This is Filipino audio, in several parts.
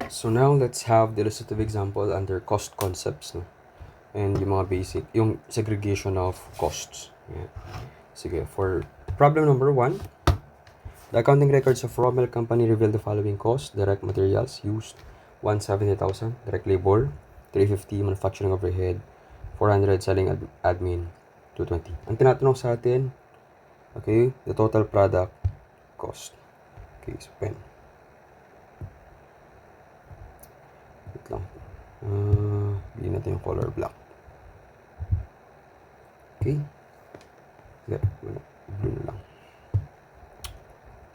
So now let's have the illustrative example under cost concepts, no? And yung mga basic, yung segregation of costs. Yan. Sige, for problem number 1, the accounting records of raw milk company reveal the following costs: direct materials used 170,000, direct labor 350, manufacturing overhead 400, selling admin 220. Ang tinatanong sa atin, okay, the total product cost. Okay, so pen. Wait lang. Bigyan natin yung color black. Okay. Blue na lang.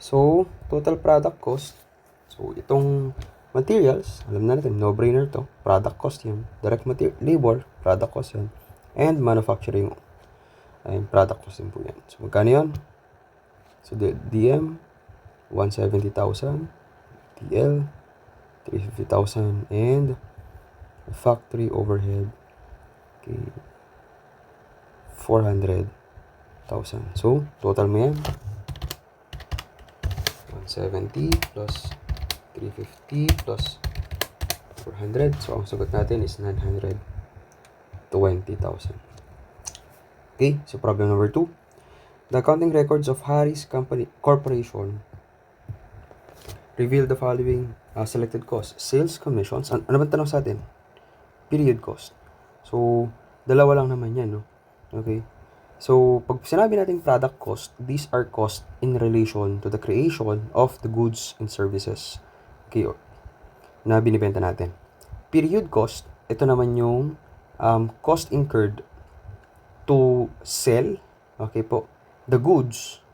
So, total product cost. So, itong materials, alam na natin, no-brainer to. Product cost yan. Direct labor, product cost yan. And manufacturing, ayun, product cost din po yan. So, magkano yan? So, the DM, 170,000. TL, 350,000. And factory overhead, okay, 400,000. So, total mo yan. 170 plus 350 plus 400. So, ang sagot natin is 920,000. Okay, so problem number 2. The accounting records of Harris Corporation reveal the following selected costs: sales commissions. Ano ba tanong sa atin? Period cost. So, dalawa lang naman yan, no? Okay. So, pag sinabi natin product cost, these are costs in relation to the creation of the goods and services, okay, na binibenta natin. Period cost, ito naman yung cost incurred to sell, okay po, the goods,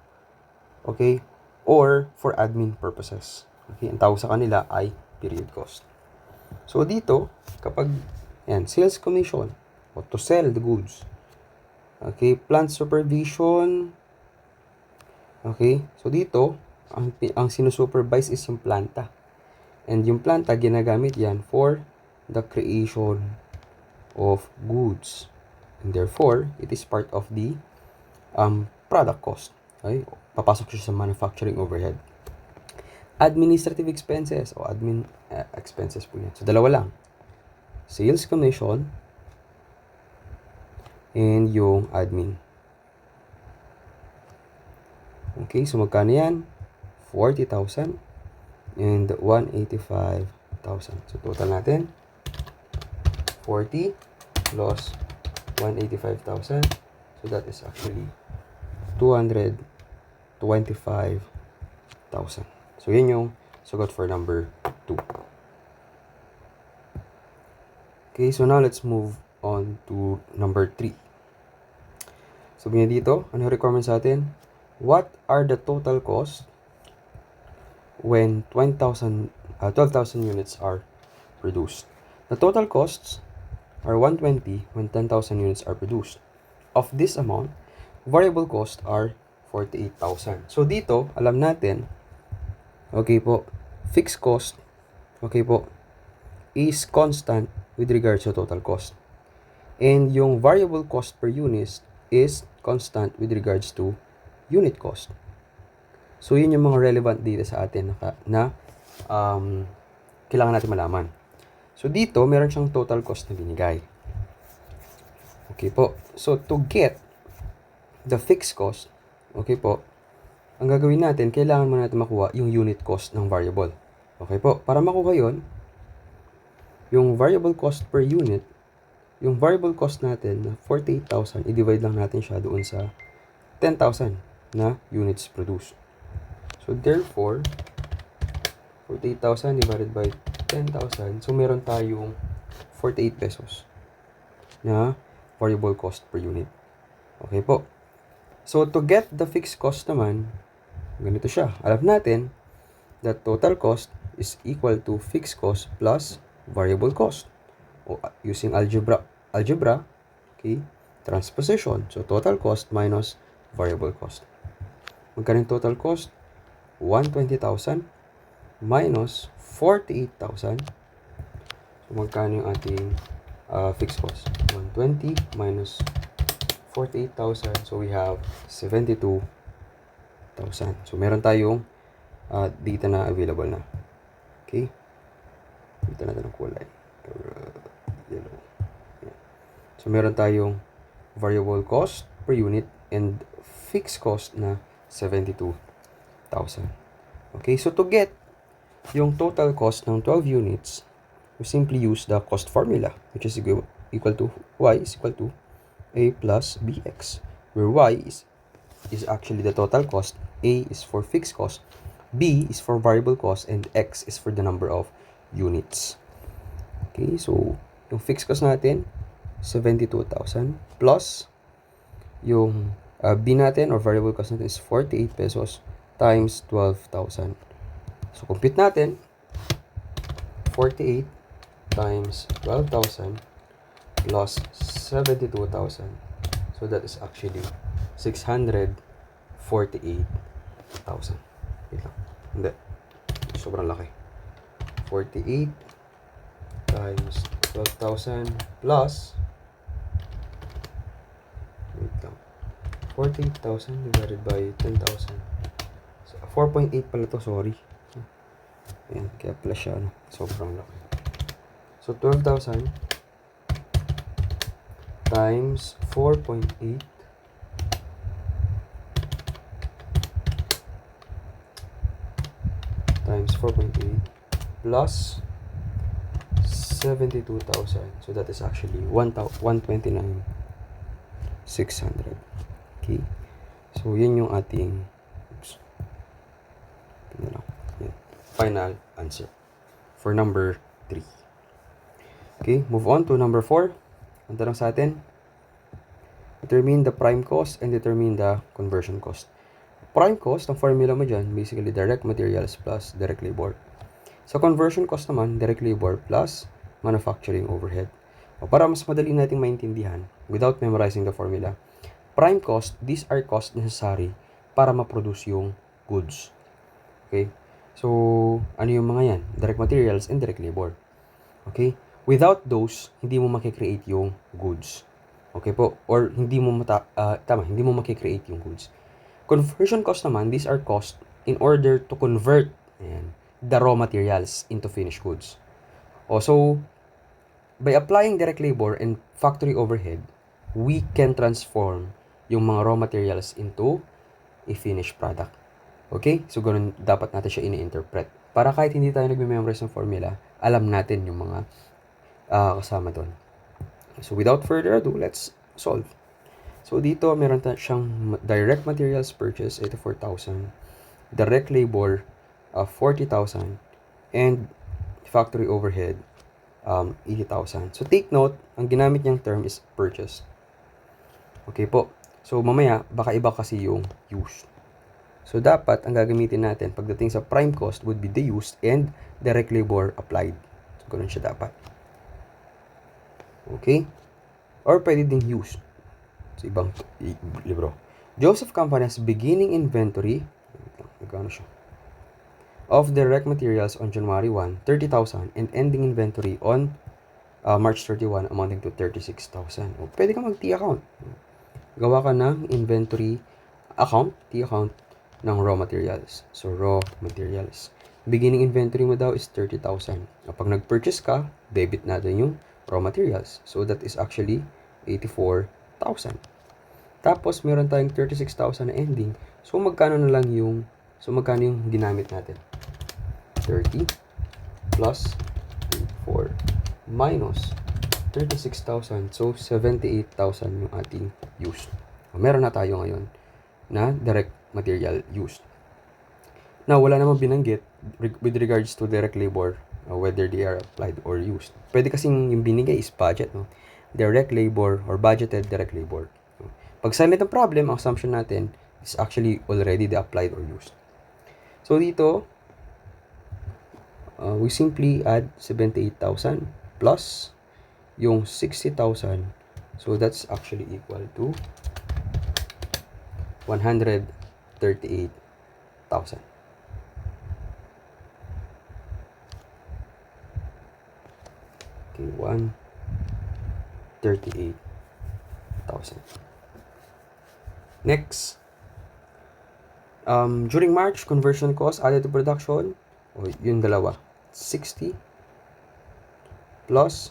okay, or for admin purposes. Okay, ang tawag sa kanila ay period cost. So, dito, kapag sales commission, o to sell the goods. Okay, plant supervision. Okay, so dito, ang sinusupervise is yung planta. And yung planta, ginagamit yan for the creation of goods. And therefore, it is part of the product cost. Okay, papasok siya sa manufacturing overhead. Administrative expenses o admin expenses po yan. So, dalawa lang. Sales commission and yung admin. Okay, so magkano yan? 40,000 and 185,000. So total natin 40 plus 185,000. So that is actually 225,000. So yun yung sagot for number 2. Okay, so now let's move on to number 3. So, ganyan dito, ano yung requirement sa atin? What are the total costs when 12,000 units are produced? The total costs are 120 when 10,000 units are produced. Of this amount, variable costs are 48,000. So, dito, alam natin, okay po, fixed cost, okay po, is constant with regards to total cost. And yung variable cost per unit is constant with regards to unit cost. So, yun yung mga relevant data sa atin na kailangan natin malaman. So, dito, meron siyang total cost na binigay. Okay po. So, to get the fixed cost, okay po, ang gagawin natin, kailangan mo natin makuha yung unit cost ng variable. Okay po. Para makuha yun, yung variable cost per unit, yung variable cost natin na 48,000, i-divide lang natin siya doon sa 10,000 na units produced. So, therefore, 48,000 divided by 10,000. So, meron tayong 48 pesos na variable cost per unit. Okay po. So, to get the fixed cost naman, ganito siya. Alam natin that total cost is equal to fixed cost plus variable cost. Using algebra, okay, transposition. So, total cost minus variable cost. Magkano yung total cost? 120,000 minus 48,000. So, magkano yung ating fixed cost? 120 minus 48,000. So, we have 72,000. So, meron tayong data na available na. Okay? Ito natin ang kulay. Yellow. Yan. So, meron tayong variable cost per unit and fixed cost na 72,000. Okay, so to get yung total cost ng 12 units, we simply use the cost formula, which is equal to y is equal to a plus bx, where y is actually the total cost, a is for fixed cost, b is for variable cost, and x is for the number of units. Okay, so yung fixed cost natin 72,000 plus yung b natin or variable cost natin is 48 pesos times 12,000. So compute natin 48 times 12,000 plus 72,000. So that is actually 648,000. Wait lang. Hindi. Sobrang laki. 48 times 12,000 plus 48,000 divided by 10,000. So, 4.8 pala to, sorry. Ayan, kaya pala siya, sobrang laki. So, 12,000 times 4.8 times 4.8 plus 72,000. So, that is actually 129,600. Okay. So, yun yung ating final answer for number 3. Okay, move on to number 4. Ang tanong sa atin, determine the prime cost and determine the conversion cost. Prime cost, ang formula mo dyan, basically direct materials plus direct labor. Sa conversion cost naman, direct labor plus manufacturing overhead. O para mas madali nating maintindihan, without memorizing the formula, prime cost, these are costs necessary para ma-produce yung goods. Okay? So, ano yung mga yan? Direct materials and direct labor. Okay? Without those, hindi mo makikreate yung goods. Okay po? Or hindi mo hindi mo makikreate yung goods. Conversion cost naman, these are costs in order to convert the raw materials into finished goods. Also, by applying direct labor and factory overhead, we can transform yung mga raw materials into a finished product. Okay? So, ganun dapat natin siya ini-interpret. Para kahit hindi tayo nagme-memorize ng formula, alam natin yung mga kasama doon. So, without further ado, let's solve. So, dito, meron siyang direct materials purchase, 84,000. Direct labor, 40,000. And factory overhead, 80,000. So, take note, ang ginamit niyang term is purchase. Okay po. So, mamaya, baka iba kasi yung used. So, dapat, ang gagamitin natin pagdating sa prime cost would be the used and direct labor applied. So, ganun siya dapat. Okay? Or pwede ding used. Sa ibang libro. Joseph Company has beginning inventory of direct materials on January 1, 30,000 and ending inventory on March 31 amounting to 36,000. O, pwede ka mag-T account. Gawa ka ng inventory account, T account ng raw materials. So, raw materials. Beginning inventory mo daw is 30,000. Kapag nag-purchase ka, debit natin yung raw materials. So, that is actually 84,000. Tapos, meron tayong 36,000 na ending. So, magkano yung ginamit natin? 30 plus 4 minus 36,000. So, 78,000 yung ating used. Meron na tayo ngayon na direct material used. Now, wala namang binanggit with regards to direct labor, whether they are applied or used. Pwede kasing yung binigay is budget, no? Direct labor or budgeted direct labor. Pag sa ng problem, ang assumption natin is actually already the applied or used. So, dito, we simply add 78,000 plus yung 60,000. So, that's actually equal to 138,000. Okay, 138,000. Next, during March, conversion cost added to production, yung dalawa, 60 plus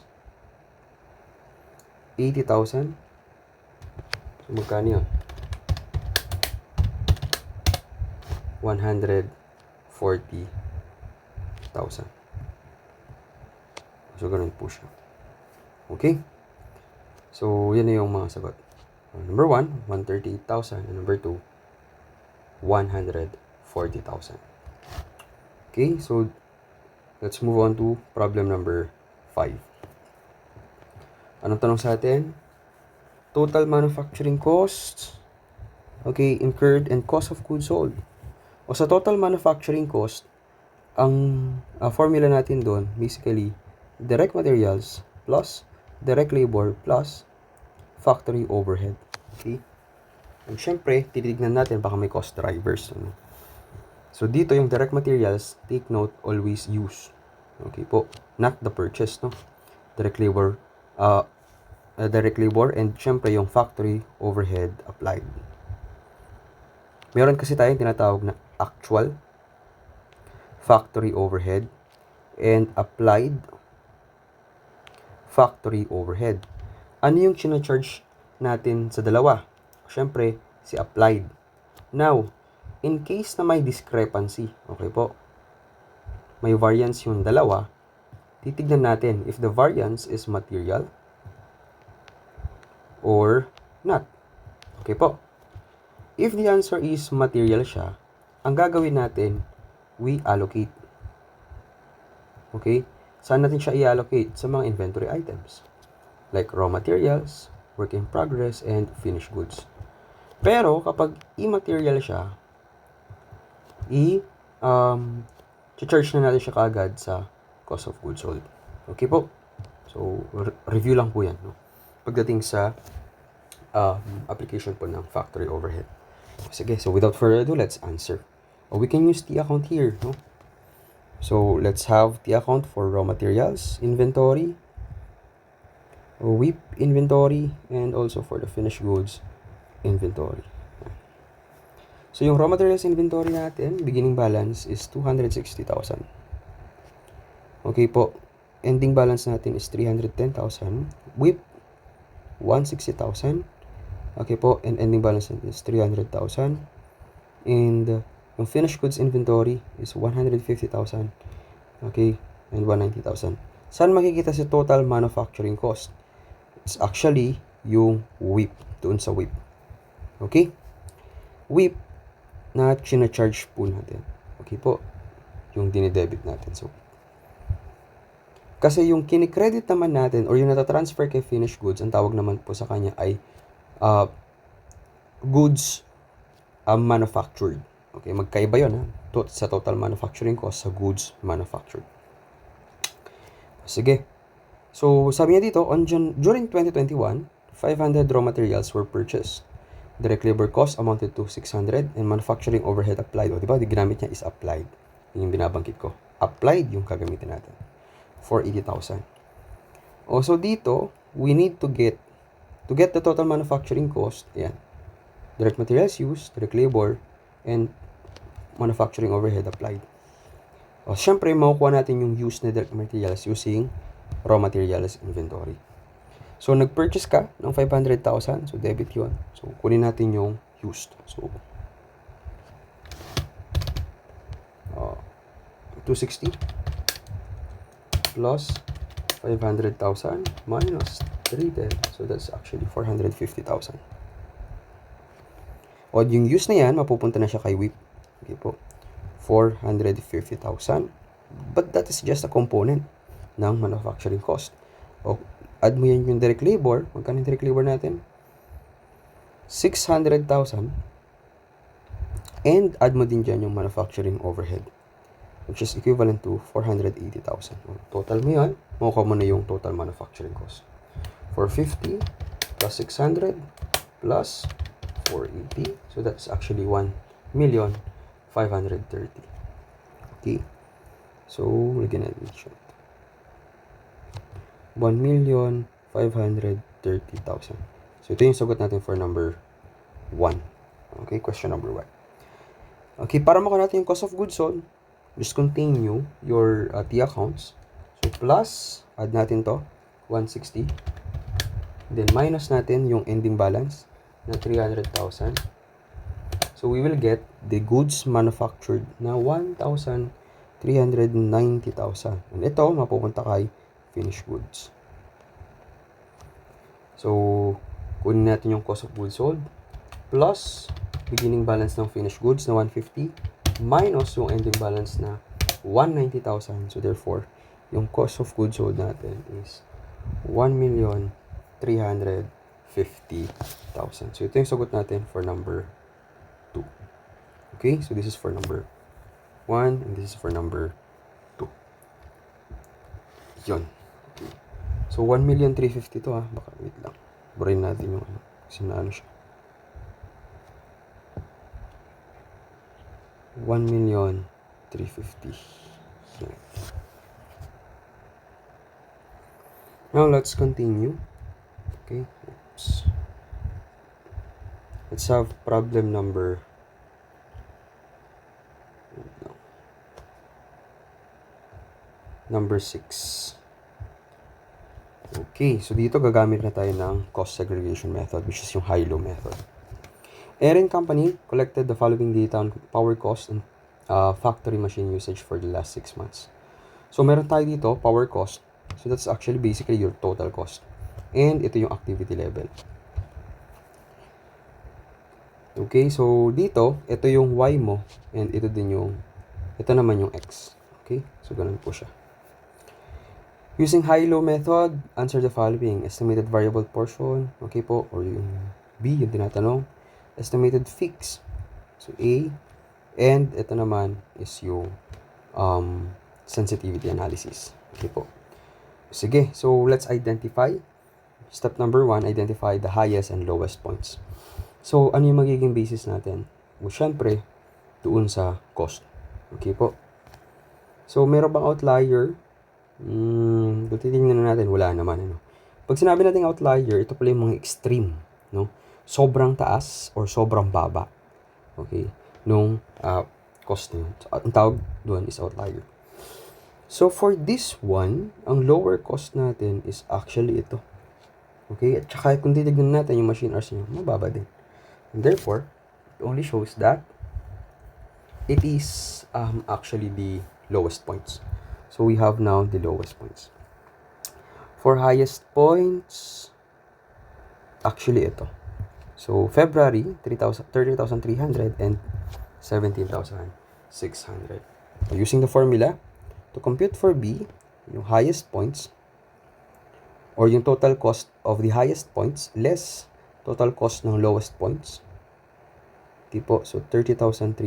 80,000. So, magkano yun? 140,000. So, ganun po siya. Okay? So, yan na yung mga sagot. Number 1, 138,000. And number 2, 140,000. Okay? So, let's move on to problem number 5. Anong tanong sa atin? Total manufacturing costs, okay, incurred and cost of goods sold. O sa total manufacturing cost, ang formula natin doon, basically, direct materials plus direct labor plus factory overhead. Okay? And syempre, titignan natin baka may cost drivers. Ano? So, dito yung direct materials, take note, always use. Okay po, not the purchase, no? Direct labor and syempre yung factory overhead applied. Meron kasi tayong tinatawag na actual factory overhead and applied factory overhead. Ano yung charge natin sa dalawa? Syempre, si applied. Now, in case na may discrepancy, okay po, may variance yung dalawa, titignan natin if the variance is material or not. Okay po. If the answer is material siya, ang gagawin natin, we allocate. Okay? Saan natin siya i-allocate? Sa mga inventory items. Like raw materials, work in progress, and finished goods. Pero kapag immaterial siya, charge na natin siya kaagad sa cost of goods sold. Okay po? So, review lang po yan. No? Pagdating sa application po ng factory overhead. Sige, so without further ado, let's answer. We can use the account here. No? So, let's have the account for raw materials, inventory, WIP inventory, and also for the finished goods inventory. So, yung raw materials inventory natin, beginning balance is 260,000. Okay po. Ending balance natin is 310,000. WIP, 160,000. Okay po. And ending balance natin is 300,000. And yung finished goods inventory is 150,000. Okay. And 190,000. Saan makikita si total manufacturing cost? It's actually yung WIP. Doon sa WIP. Okay? WIP na charge po natin. Okay po. Yung dinidebit natin. So, kasi yung kinikredit naman natin or yung natatransfer kay finished goods, ang tawag naman po sa kanya ay goods manufactured. Okay, magkaiba yun sa total manufacturing cost sa goods manufactured. Sige. So, sabi niya dito, during 2021, 500 raw materials were purchased. Direct labor cost amounted to 600 and manufacturing overhead applied. O, diba? Di ginamit niya is applied. Yung binabangkit ko. Applied yung gagamitin natin. For 80,000. Also dito, we need to get the total manufacturing cost. Ayan. Direct materials used, direct labor, and manufacturing overhead applied. O, syempre, makukuha natin yung used na direct materials using raw materials inventory. So, nag-purchase ka ng 500,000. So, debit yun. So, kunin natin yung used. So, 260 plus 500,000 minus 310. So, that's actually 450,000. O, yung use na yan, mapupunta na siya kay WIP. Okay po. 450,000. But that is just a component ng manufacturing cost. O, add mo yan yung direct labor. Magkano yung direct labor natin? 600,000. And add mo din dyan yung manufacturing overhead, which is equivalent to 480,000. Total mo yan, makukuha mo na yung total manufacturing cost. 450 plus 600 plus 480. So that's actually 1,530,000. Okay. So, lagyan natin siya. 1,530,000. So, ito yung sagot natin for number 1. Okay, question number 1. Okay, para makuha natin yung cost of goods sold, just continue your T accounts. So, plus, add natin to, 160. Then minus natin yung ending balance na 300,000. So we will get the goods manufactured na 1,390,000. And ito, mapupunta kay finished goods. So, kunin natin yung cost of goods sold plus beginning balance ng finished goods na 150 minus yung ending balance na 190,000. So, therefore, yung cost of goods sold natin is 1,350,000. So, ito yung sagot natin for number 2. Okay? So, this is for number 1 and this is for number 2. Yun. Okay. So, 1,350,000 to baka wait lang. Burahin natin yung ano. Kasi na ano siya. 1,350,000. Yan. Now, let's continue. Okay. Oops. Let's have problem number number 6. Okay, so dito gagamit na tayo ng cost segregation method, which is yung high-low method. Erin Company collected the following data on power cost and factory machine usage for the last 6 months. So meron tayo dito, power cost. So that's actually basically your total cost. And ito yung activity level. Okay, so dito, ito yung Y mo, and ito naman yung X. Okay, so ganun po siya. Using high-low method, answer the following. Estimated variable portion, okay po, or yung B, yung tinatanong. Estimated fix, so A. And ito naman is yung sensitivity analysis. Okay po. Sige, so let's identify. Step number 1, identify the highest and lowest points. So, ano yung magiging basis natin? Well, syempre, doon sa cost. Okay po. So, meron bang outlier? Kung titingnan natin, wala naman. Ano? Pag sinabi natin outlier, ito pala yung mga extreme. No? Sobrang taas or sobrang baba. Okay? Nung cost na yun. So, ang tawag doon is outlier. So, for this one, ang lower cost natin is actually ito. Okay? At saka kung titignan natin yung machine hours niya, mababa din. And therefore, it only shows that it is actually the lowest points. So, we have now the lowest points. For highest points, actually ito. So, February, 30,300 and 17,600. Using the formula, to compute for B, yung highest points, or yung total cost of the highest points, less total cost ng lowest points. Okay po, so 30,300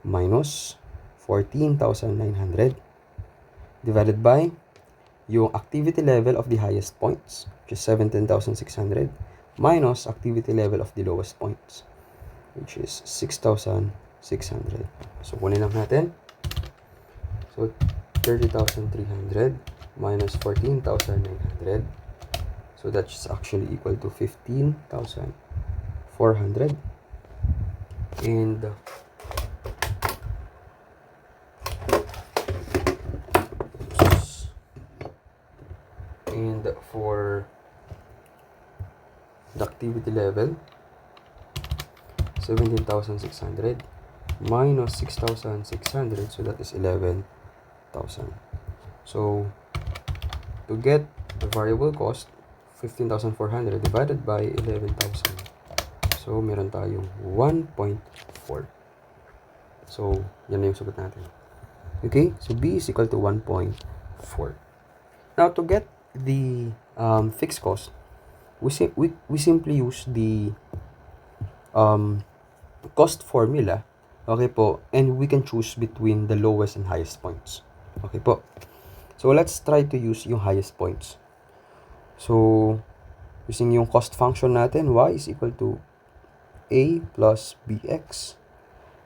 minus 14,900 divided by yung activity level of the highest points, which is 17,600, minus activity level of the lowest points, which is 6,600. So, kunin lang natin. So, 30,300 minus 14,900. So, that's actually equal to 15,400. And for the activity level, 17,600 minus 6,600, so that is 11,000. So, to get the variable cost, 15,400 divided by 11,000. So, meron tayong 1.4. So, yan na yung sagot natin. Okay? So, B is equal to 1.4. Now, to get the fixed cost, we simply use the cost formula. Okay po, and we can choose between the lowest and highest points. Okay po. So, let's try to use yung highest points. So, using yung cost function natin, y is equal to a plus bx.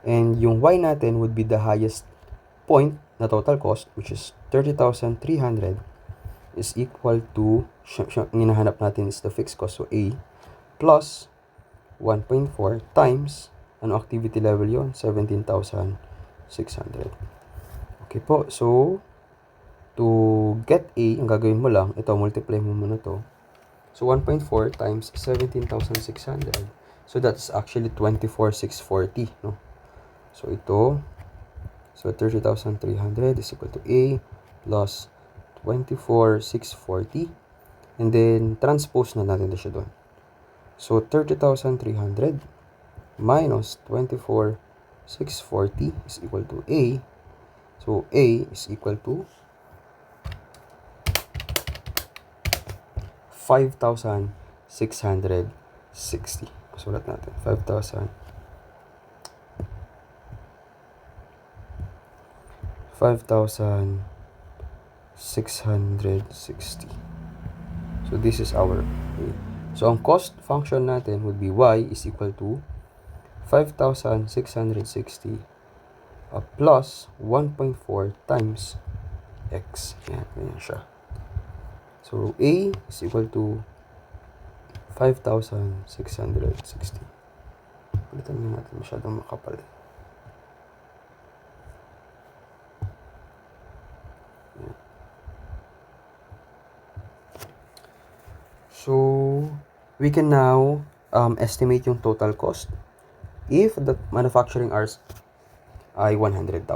And yung y natin would be the highest point na total cost, which is 30,300, is equal to, hinahanap natin is the fixed cost, so a plus 1.4 times, ano activity level yon, 17,600. Okay po, so, To get A, ang gagawin mo lang, ito, multiply mo muna to. So, 1.4 times 17,600. So, that's actually 24,640, no? So, ito, so 30,300 is equal to A plus 24,640. And then, transpose na natin na siya doon. So, 30,300 minus 24,640 is equal to A. So, A is equal to 5,660. Sulat natin. 5,660. So, this is our A. So, ang cost function natin would be Y is equal to 5,660 plus 1.4 times X. Yan, ganyan siya. So, A is equal to 5,660. Palitan na natin, masyadong makapal. Yan. So, we can now estimate yung total cost. If the manufacturing hours ay 100,000,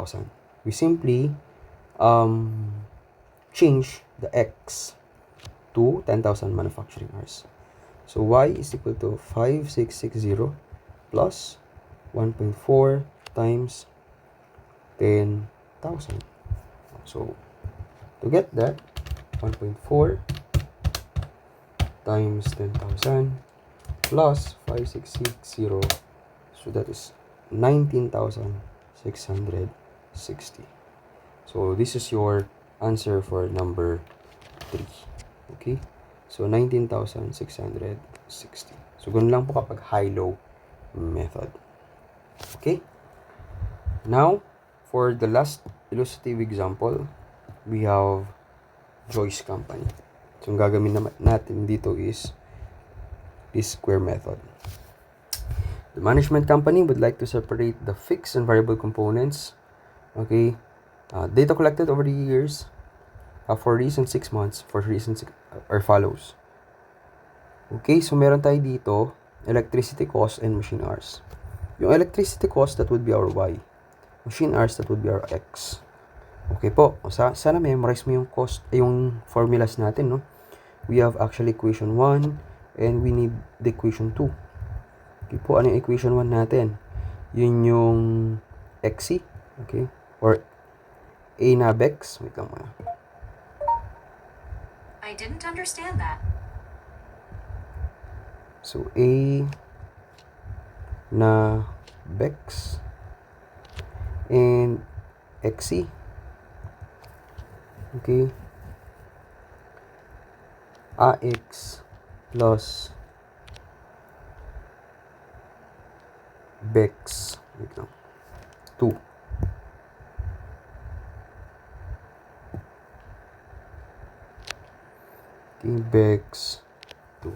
we simply change the X to 10,000 manufacturing hours. So, Y is equal to 5,660 plus 1.4 times 10,000. So, to get that, 1.4 times 10,000 plus 5,660. So, that is 19,660. So, this is your answer for number 3. Okay? So, 19,660. So, ganun lang po kapag high-low method. Okay? Now, for the last illustrative example, we have Joyce Company. So, ang gagawin natin dito is this square method. The management company would like to separate the fixed and variable components. Okay? Data collected over the years for recent 6 months for recent are follows. Okay, so meron tayo dito electricity cost and machine hours. Yung electricity cost, that would be our Y. Machine hours, that would be our X. Okay po, sana memorize mo yung cost, yung formulas natin, no? We have actually equation 1 and we need the equation 2. Okay po, ano yung equation 1 natin? Yun yung XC, okay? Or A na Bex. Wait lang muna. I didn't understand that. So, A na Bex and XC. Okay. AX plus Bex. Wait lang. 2. Okay, Bex 2.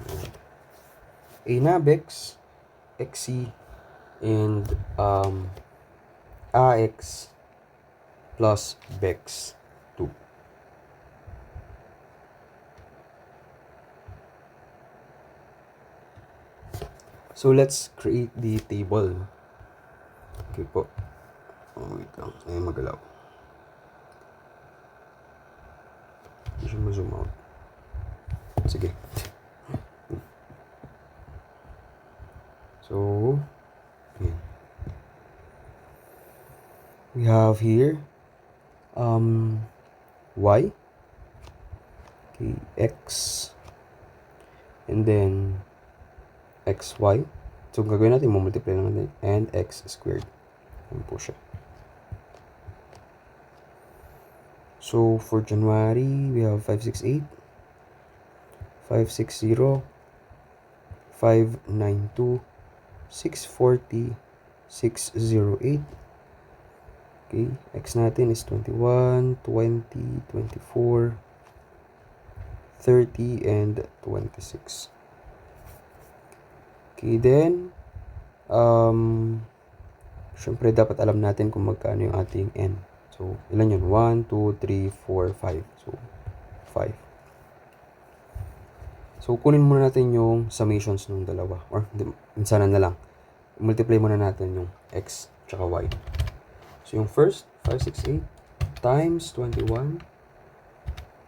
A na Bex, XC, and AX plus Bex 2. So, let's create the table. Okay po. Oh, wait lang. Ay, magalaw. Hindi siya ma-zoom out. Sige. So, yeah. We have here Y, okay, X, and then XY. So, gagawin natin, multiply natin, and X squared. Yan po siya. So, for January, we have 568, 560, 592, 640, 608. Okay, X natin is 21, 20, 24, 30, and 26. Okay, then, syempre dapat alam natin kung magkano yung ating N. So, So, ilan yun? 1, 2, 3, 4, 5. So, 5. So, kunin muna natin yung summations ng dalawa. Or, minsanan na lang. Multiply muna natin yung x tsaka y. So, yung first, 568 times 21.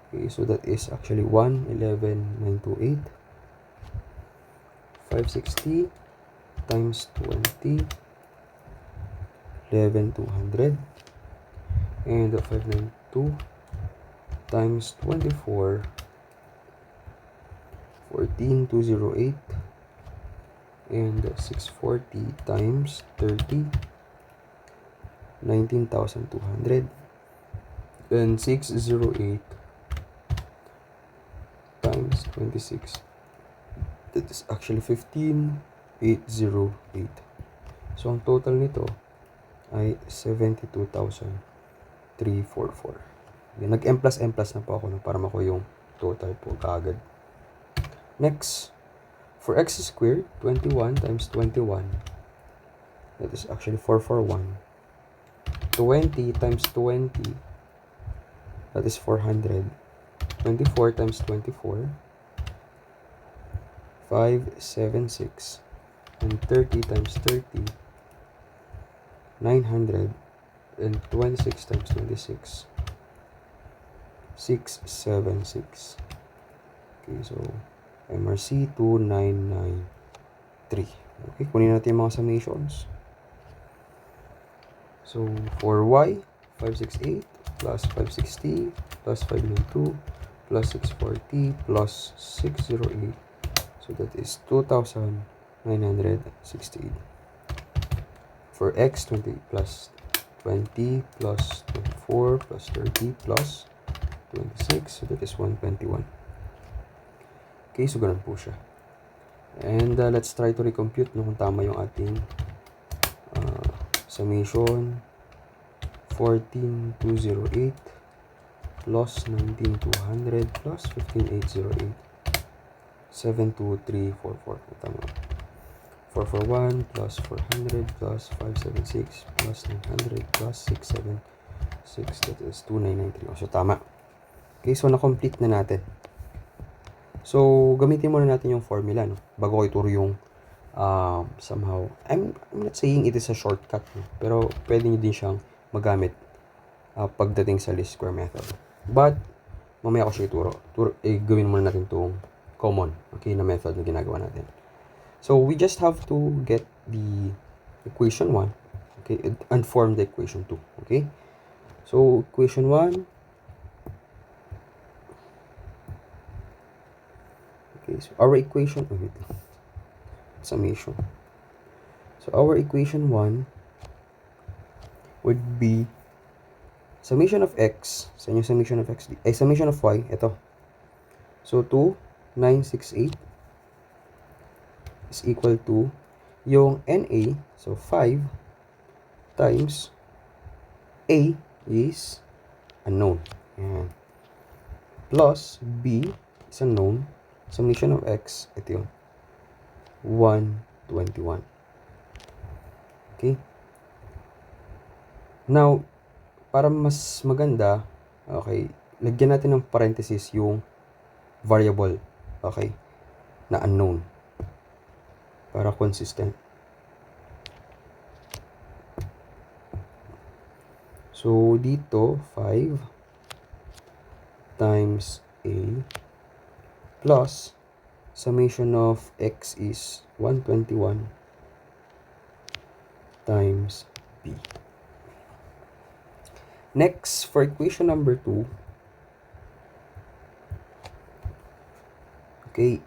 Okay, so that is actually 111,928. 560 times 20. 11,200. And 592 times 24. 14,208. And 640 times 30. 19,200. And 608 times 26. That is actually 15,808. So, ang total nito ay 72,344. Nag-M plus na po ako para makuha yung total po kaagad. Next, for x squared, 21 times 21. That is actually 441. 20 times 20. That is 400. 24 times 24. 576. And 30 times 30. 900. And 26 times 26. 676. Okay, so MRC 2993. Okay, kunin natin yung mga summations. So, for y, 568 plus 560 plus 592 plus 640 plus 608. So, that is 2,968. For x, 20 plus 20 plus 24 plus 30 plus 26. So, that is 121. Okay, so ganun po siya. And let's try to recompute kung tama yung ating summation. 14,208 plus 19,200 plus 15,808. 72344. Tama. 441 plus 400 plus 576 plus 900 plus 676. That is 2993. So, tama. Okay, so na-complete na natin. So, gamitin muna natin yung formula, no? Bago ko ituro yung somehow, I'm not saying it is a shortcut, no? Pero pwede nyo din siyang magamit pagdating sa least square method. But, mamaya ko siya ituro. Gawin muna natin itong common, okay, na method na ginagawa natin. So, we just have to get the equation 1, okay, and form the equation 2, okay? So, equation 1, okay, so our equation, summation. So, our equation 1 would be summation of x, sa inyo summation of x, summation of y, ito. So, 2,968 is equal to yung NA, so 5 times A is unknown. Ayan. Plus B is unknown. Summation of x, ito yun. 121. Okay? Now, para mas maganda, okay, lagyan natin ng parenthesis yung variable, okay, na unknown. Para consistent. So, dito, 5 times A plus summation of x is 121 times B. Next, for equation number 2, okay,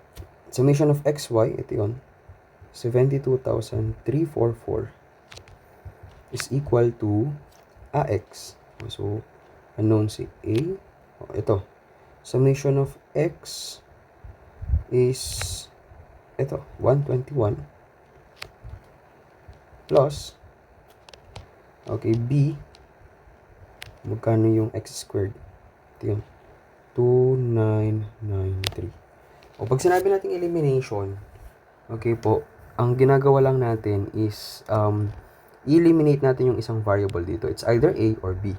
summation of xy, ito yun, 72,344 is equal to AX. So, unknown si A. Ito, summation of x is ito, 121 plus, okay, B, magkano yung x squared? Ito yun, 2993. O, pag sinabi natin elimination, okay po, ang ginagawa lang natin is, eliminate natin yung isang variable dito. It's either A or B.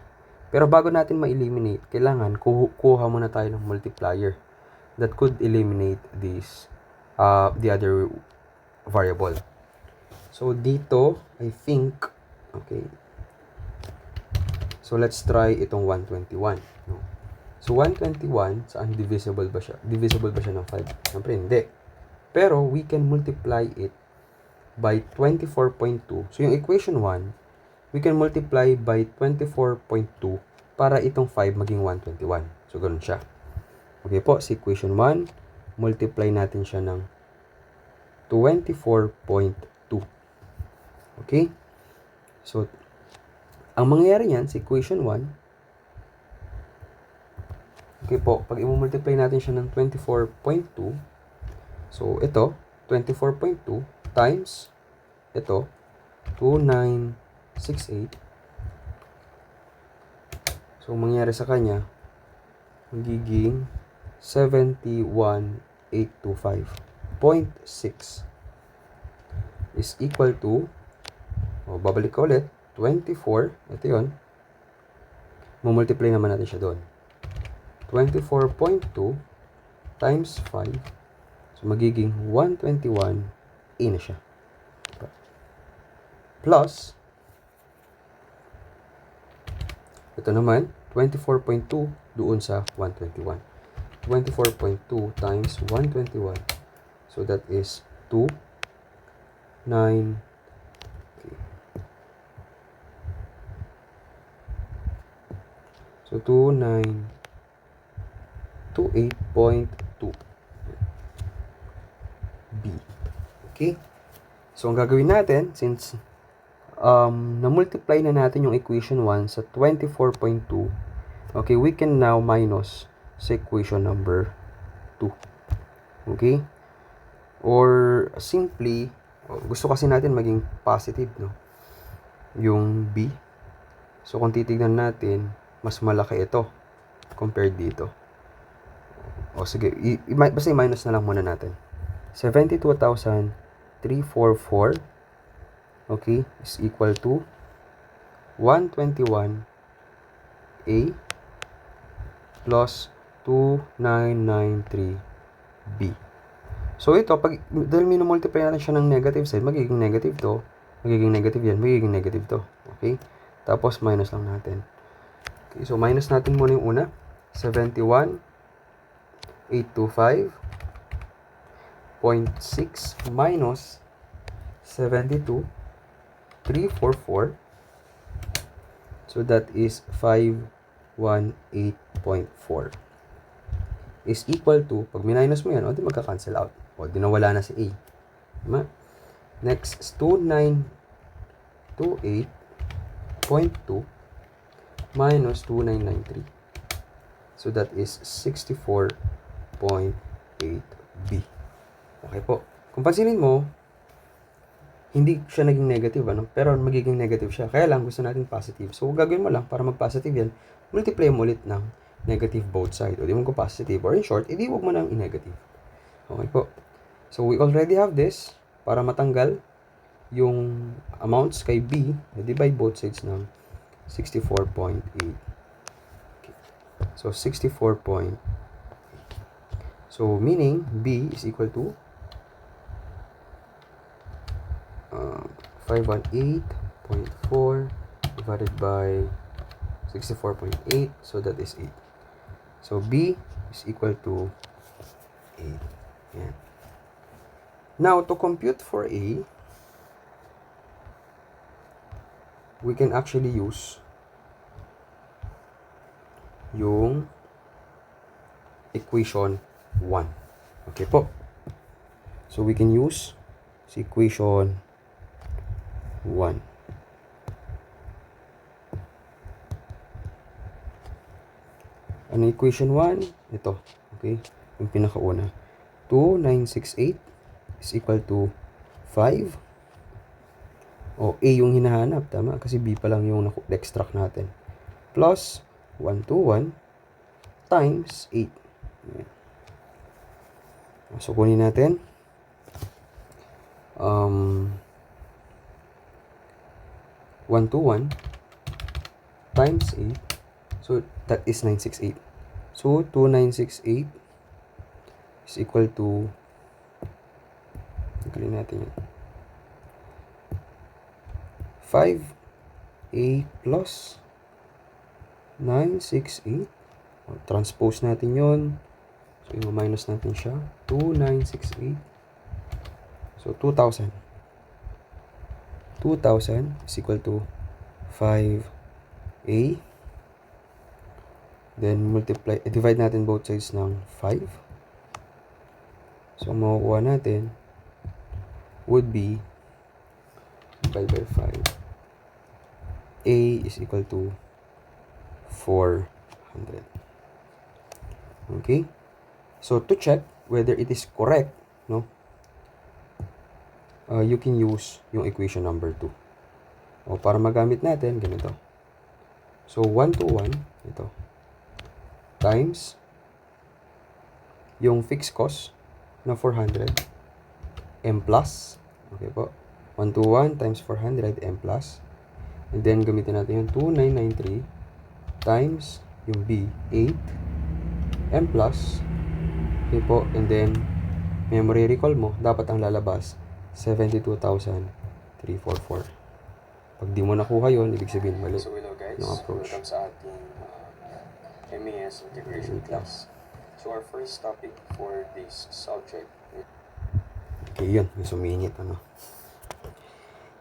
Pero bago natin ma-eliminate, kailangan kuha muna tayo ng multiplier that could eliminate this, the other variable. So, dito, I think, okay. So, let's try itong 121. No? So, 121, saan divisible ba siya? Divisible ba siya ng 5? Siyempre, hindi. Pero, we can multiply it by 24.2. So, yung equation 1, we can multiply by 24.2 para itong 5 maging 121. So, ganun siya. Okay po, sa equation 1, multiply natin siya ng 24.2. Okay? So, ang mangyayari niyan sa equation 1, okay po, pag i-multiply natin siya ng 24.2, so, ito, 24.2 times, ito, 2968. So, mangyayari sa kanya, magiging 71,825.6 is equal to, babalik ka ulit, 24, ito yun, mamultiply naman natin siya doon. 24.2 times 5, so magiging 121A na siya. Plus, ito naman, 24.2 doon sa 121. 24.2 times 121. So, that is 2, 9, okay. So, 2928.2 B. Okay? So, ang gagawin natin, since na-multiply na natin yung equation 1 sa 24.2, okay, we can now minus sa equation number 2. Okay? Or simply, gusto kasi natin maging positive, no? Yung B. So, kung titignan natin, mas malaki ito compared dito. O, sige, basta i-minus na lang muna natin. 72,344, okay, is equal to 121A plus 2993B. So, ito, dahil minumultiply natin siya ng negative side, magiging negative to, magiging negative yan, magiging negative to. Okay? Tapos, minus lang natin. Okay, so, minus natin muna yung una. 71,825.6 minus 72,344. So, that is 518.4 is equal to, pag minus mo yan, di magka-cancel out. O, di nawala na si A. Diba? Next is 2928.2 minus 2993. So, that is 64.8B. Okay po. Kung pansinin mo, hindi siya naging negative, ano? Pero magiging negative siya. Kaya lang, gusto natin positive. So, gagawin mo lang, para mag-positive yan, multiply mo ulit ng negative both side. O di mo ko positive. Or in short, edi wag mo nang i-negative. Okay po. So, we already have this. Para matanggal yung amounts kay B, divide both sides ng 64.8. Okay. So, 64.8. So, meaning, B is equal to 518.4 divided by 64.8. So, that is 8. So, B is equal to 8. Yan. Now, to compute for A, we can actually use yung equation 1. Okay po. So, we can use si equation 1. Ano equation 1? Ito. Okay? Yung pinakauna. 2968 is equal to 5. O, A yung hinahanap. Tama? Kasi B pa lang yung extract natin. Plus 121 times 8. Ayan. So, kunin natin. 121 times 8. So, that is 968. So, 2968 is equal to, tanggalin natin yan, 5A plus 968. Transpose natin yon. So, i-minus natin siya. 2968. So, 2,000. 2,000 is equal to 5A. Then, divide natin both sides ng 5. So, makukuha natin would be divide by 5. A is equal to 400. Okay? So, to check whether it is correct, no, you can use yung equation number 2. O, para magamit natin, ganito. So, 1 to 1, ito, times yung fixed cost na 400, M plus, okay po, 1 to 1 times 400, M plus, and then gamitin natin yung 2993 times yung B, 8, M plus, okay po, and then memory recall mo, dapat ang lalabas 72,344. Pag di mo nakuha yun, ibig sabihin mali. So hello guys, welcome sa ating MAS integration class. So our first topic for this subject. Okay, yun. Yung sumingit, ano.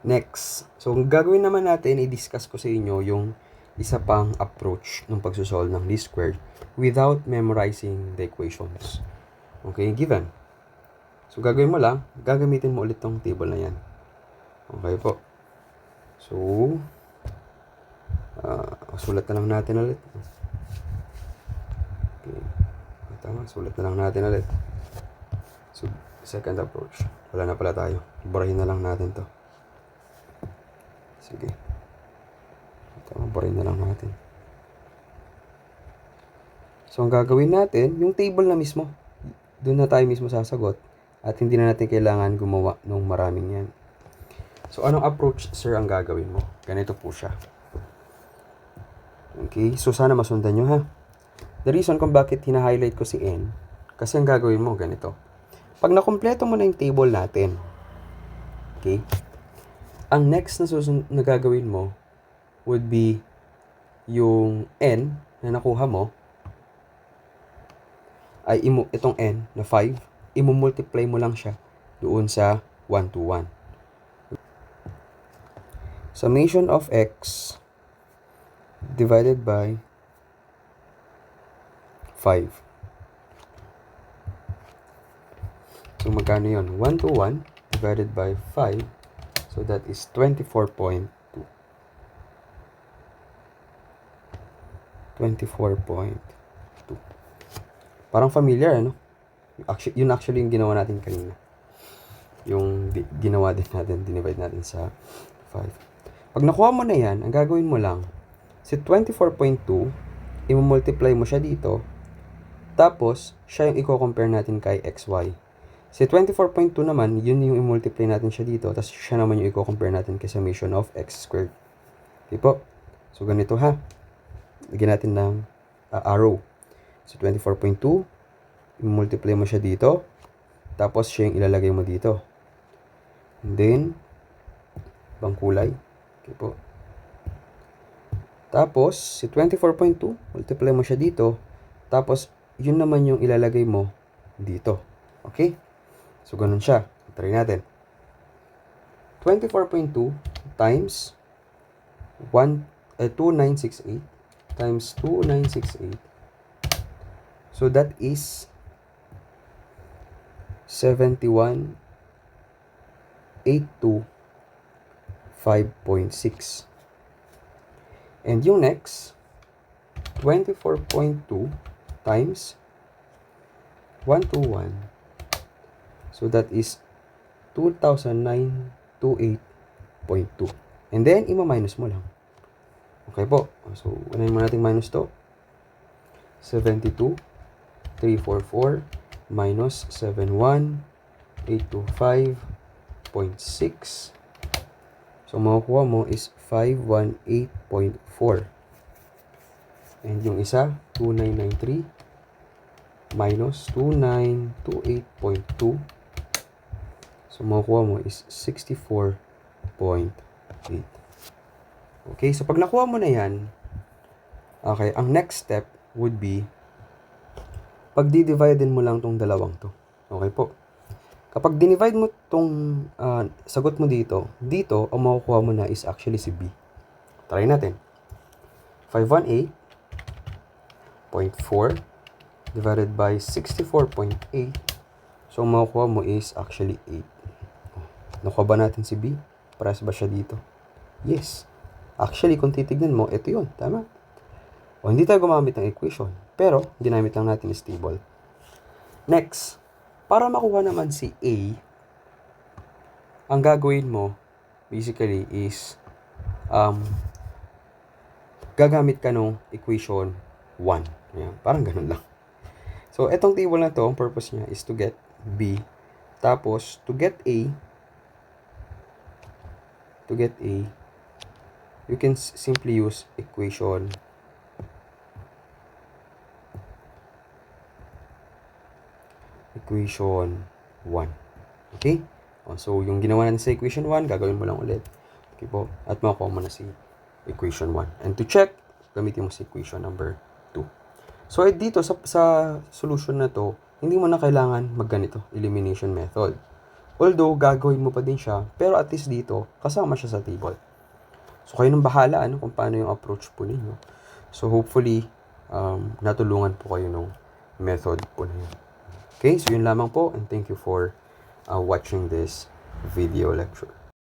Next. So, ang gagawin naman natin, i-discuss ko sa inyo yung isa pang approach ng pagsosolve ng least squared without memorizing the equations. Okay, given. So, gagawin mo lang, gagamitin mo ulit tong table na yan. Okay po. So, sulat na lang natin ulit. Okay. Tama, sulat na lang natin ulit. So, second approach. Wala na pala tayo. Burahin na lang natin to. Sige. Tama, burahin na lang natin. So, ang gagawin natin, yung table na mismo. Doon na tayo mismo sasagot. At hindi na natin kailangan gumawa ng maraming yan. So, anong approach, sir, ang gagawin mo? Ganito po siya. Okay, so sana masundan nyo, ha? The reason kung bakit hina-highlight ko si N, kasi ang gagawin mo, ganito. Pag nakumpleto mo na yung table natin, okay, ang next na gagawin mo would be yung N na nakuha mo, ay itong N na 5, i-multiply mo lang siya doon sa 1 to 1. Summation of x divided by 5. So, magkano yun? 1 to 1 divided by 5. So, that is 24.2. 24.2. Parang familiar, ano? Yun actually yung ginawa natin kanina. Yung ginawa din natin, dinivide natin sa 5. Pag nakuha mo na yan, ang gagawin mo lang, si 24.2, i-multiply mo siya dito, tapos, siya yung i-compare natin kay xy. Si 24.2 naman, yun yung i-multiply natin siya dito, tapos siya naman yung i-compare natin kay summation of x squared. Okay po? So, ganito ha. Lagyan natin ng arrow. So, 24.2, i-multiply mo siya dito, tapos siya yung ilalagay mo dito. And then, ibang kulay. Okay po. Tapos, si 24.2, multiply mo siya dito, tapos, yun naman yung ilalagay mo dito. Okay? So, ganun siya. Try natin. 24.2 times 2968 times 2968. So, that is 71,825.6. And yung next, 24.2 times 1 to 1. So, that is 2,928.2. And then, ima-minus mo lang. Okay po. So, unahin mo natin minus to. 72,344 minus 71,825.6. So, makukuha mo is 518.4. And yung isa, 2993 minus 2928.2. So, makukuha mo is 64.8. Okay, so pag nakuha mo na yan, okay, ang next step would be, pag-divide mo lang tong dalawang to. Okay po. Kapag dinivide mo tong sagot mo dito, ang makukuha mo na is actually si B. Try natin. 518.4 divided by 64.8. So, ang makukuha mo is actually 8. Nakuha ba natin si B? Pares ba siya dito? Yes. Actually, kung titignan mo, ito yun. Tama? O, hindi tayo gumamit ng equation. Pero, ginamit lang natin is table. Next, para makuha naman si A, ang gagawin mo, basically, is gagamit ka ng equation 1. Ayan, parang ganun lang. So, etong table na to, ang purpose niya is to get B. Tapos, to get A, you can simply use equation 1. Okay? So, yung ginawa natin sa equation 1, gagawin mo lang ulit. Okay po? At makukuha mo na si equation 1. And to check, gamitin mo si equation number 2. So, dito sa solution na to, hindi mo na kailangan magganito, elimination method. Although, gagawin mo pa din siya, pero at least dito, kasama siya sa table. So, kayo nang bahala kung paano yung approach po ninyo. So, hopefully, natulungan po kayo ng method po na yun. Okay, so yun lamang po, and thank you for watching this video lecture.